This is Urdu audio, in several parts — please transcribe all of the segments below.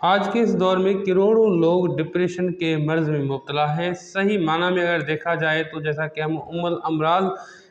آج کے اس دور میں کروڑوں لوگ ڈپریشن کے مرض میں مبتلا ہیں۔ صحیح معنی میں اگر دیکھا جائے تو جیسا کہ ہم الامراض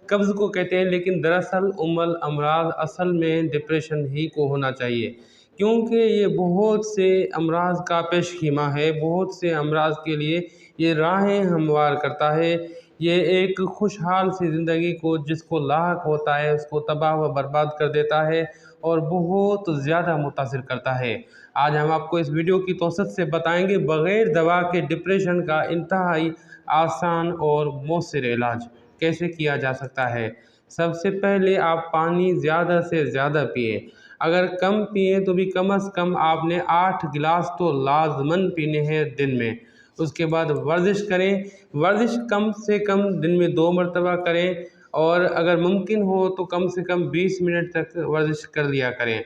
قبض کو کہتے ہیں، لیکن دراصل الامراض اصل میں ڈپریشن ہی کو ہونا چاہیے، کیونکہ یہ بہت سے امراض کا پیش خیمہ ہے، بہت سے امراض کے لیے یہ راہیں ہموار کرتا ہے۔ یہ ایک خوشحال سی زندگی کو جس کو لاحق ہوتا ہے اس کو تباہ و برباد کر دیتا ہے اور بہت زیادہ متاثر کرتا ہے۔ آج ہم آپ کو اس ویڈیو کی توسط سے بتائیں گے بغیر دوا کے ڈپریشن کا انتہائی آسان اور مؤثر علاج کیسے کیا جا سکتا ہے۔ سب سے پہلے آپ پانی زیادہ سے زیادہ پئیں۔ اگر کم پئیں تو بھی کم از کم آپ نے 8 گلاس تو لازماً پینے ہیں دن میں۔ اس کے بعد ورزش کریں۔ ورزش کم سے کم دن میں 2 مرتبہ کریں، اور اگر ممکن ہو تو کم سے کم 20 منٹ تک ورزش کر لیا کریں۔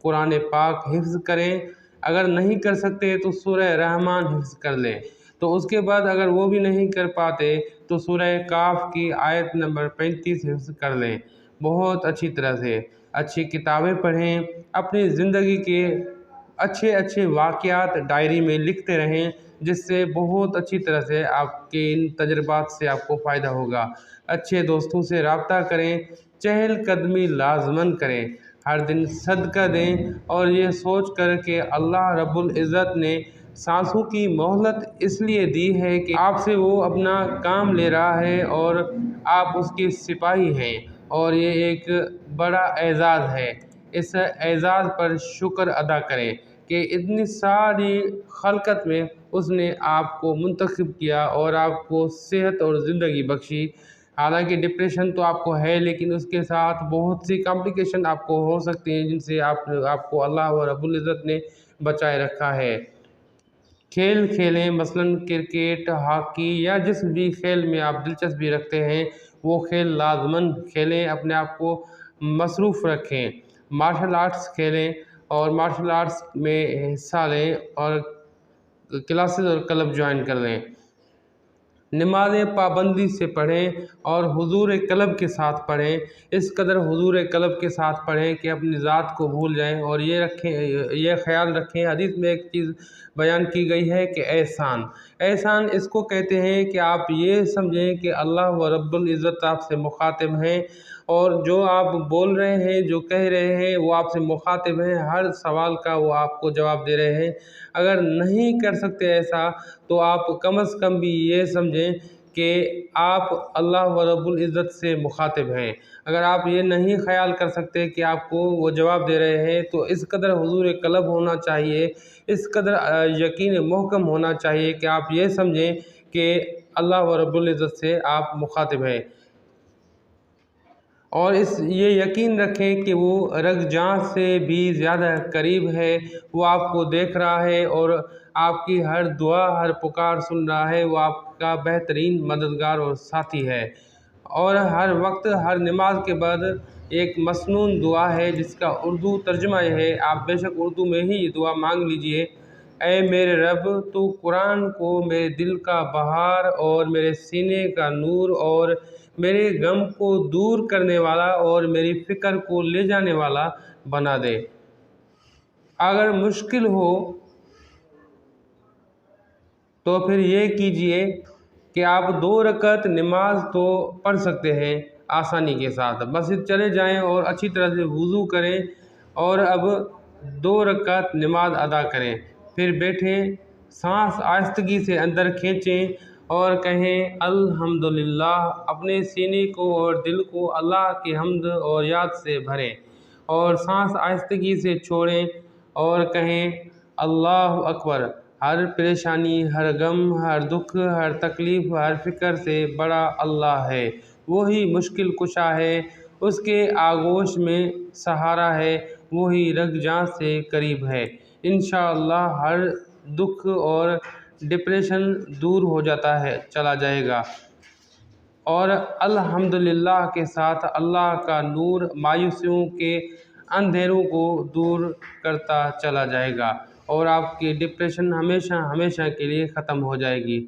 قرآن پاک حفظ کریں۔ اگر نہیں کر سکتے تو سورہ رحمان حفظ کر لیں۔ تو اس کے بعد اگر وہ بھی نہیں کر پاتے تو سورہ کاف کی آیت نمبر 35 حفظ کر لیں۔ بہت اچھی طرح سے اچھی کتابیں پڑھیں، اپنی زندگی کے اچھے واقعات ڈائری میں لکھتے رہیں، جس سے بہت اچھی طرح سے آپ کے ان تجربات سے آپ کو فائدہ ہوگا۔ اچھے دوستوں سے رابطہ کریں، چہل قدمی لازماً کریں، ہر دن صدقہ دیں، اور یہ سوچ کر کہ اللہ رب العزت نے سانسوں کی مہلت اس لیے دی ہے کہ آپ سے وہ اپنا کام لے رہا ہے اور آپ اس کے سپاہی ہیں، اور یہ ایک بڑا اعزاز ہے۔ اس اعزاز پر شکر ادا کریں کہ اتنی ساری خلقت میں اس نے آپ کو منتخب کیا اور آپ کو صحت اور زندگی بخشی۔ حالانکہ ڈپریشن تو آپ کو ہے، لیکن اس کے ساتھ بہت سی کمپلیکیشن آپ کو ہو سکتی ہیں جن سے آپ کو اللہ رب العزت نے بچائے رکھا ہے۔ کھیل کھیلیں، مثلاً کرکٹ، ہاکی یا جس بھی کھیل میں آپ دلچسپی رکھتے ہیں وہ کھیل لازماً کھیلیں، اپنے آپ کو مصروف رکھیں۔ مارشل آرٹس کھیلیں اور مارشل آرٹس میں حصہ لیں اور کلاسز اور کلب جوائن کر لیں۔ نمازیں پابندی سے پڑھیں اور حضور قلب کے ساتھ پڑھیں۔ اس قدر حضور قلب کے ساتھ پڑھیں کہ اپنی ذات کو بھول جائیں، اور یہ خیال رکھیں، حدیث میں ایک چیز بیان کی گئی ہے کہ احسان اس کو کہتے ہیں کہ آپ یہ سمجھیں کہ اللہ رب العزت آپ سے مخاطب ہیں، اور جو آپ بول رہے ہیں، جو کہہ رہے ہیں، وہ آپ سے مخاطب ہیں، ہر سوال کا وہ آپ کو جواب دے رہے ہیں۔ اگر نہیں کر سکتے ایسا تو آپ کم از کم بھی یہ سمجھیں کہ آپ اللہ رب العزت سے مخاطب ہیں۔ اگر آپ یہ نہیں خیال کر سکتے کہ آپ کو وہ جواب دے رہے ہیں تو اس قدر حضور قلب ہونا چاہیے، اس قدر یقین محکم ہونا چاہیے کہ آپ یہ سمجھیں کہ اللہ رب العزت سے آپ مخاطب ہیں، اور یہ یقین رکھیں کہ وہ رگ جان سے بھی زیادہ قریب ہے، وہ آپ کو دیکھ رہا ہے اور آپ کی ہر دعا، ہر پکار سن رہا ہے، وہ آپ کا بہترین مددگار اور ساتھی ہے۔ اور ہر وقت ہر نماز کے بعد ایک مسنون دعا ہے جس کا اردو ترجمہ یہ ہے، آپ بے شک اردو میں ہی یہ دعا مانگ لیجئے: اے میرے رب، تو قرآن کو میرے دل کا بہار اور میرے سینے کا نور اور میرے غم کو دور کرنے والا اور میری فکر کو لے جانے والا بنا دے۔ اگر مشکل ہو تو پھر یہ کیجئے کہ آپ 2 رکعت نماز تو پڑھ سکتے ہیں آسانی کے ساتھ، مسجد چلے جائیں اور اچھی طرح سے وضو کریں، اور اب 2 رکعت نماز ادا کریں، پھر بیٹھیں، سانس آہستگی سے اندر کھینچیں اور کہیں الحمدللہ۔ اپنے سینے کو اور دل کو اللہ کی حمد اور یاد سے بھریں اور سانس آہستگی سے چھوڑیں اور کہیں اللہ اکبر۔ ہر پریشانی، ہر غم، ہر دکھ، ہر تکلیف، ہر فکر سے بڑا اللہ ہے، وہی مشکل کشا ہے، اس کے آغوش میں سہارا ہے، وہی رگ جاں سے قریب ہے۔ انشاءاللہ ہر دکھ اور ڈپریشن دور ہو چلا جائے گا، اور الحمدللہ کے ساتھ اللہ کا نور مایوسیوں کے اندھیروں کو دور کرتا چلا جائے گا، اور آپ کی ڈپریشن ہمیشہ کے لیے ختم ہو جائے گی۔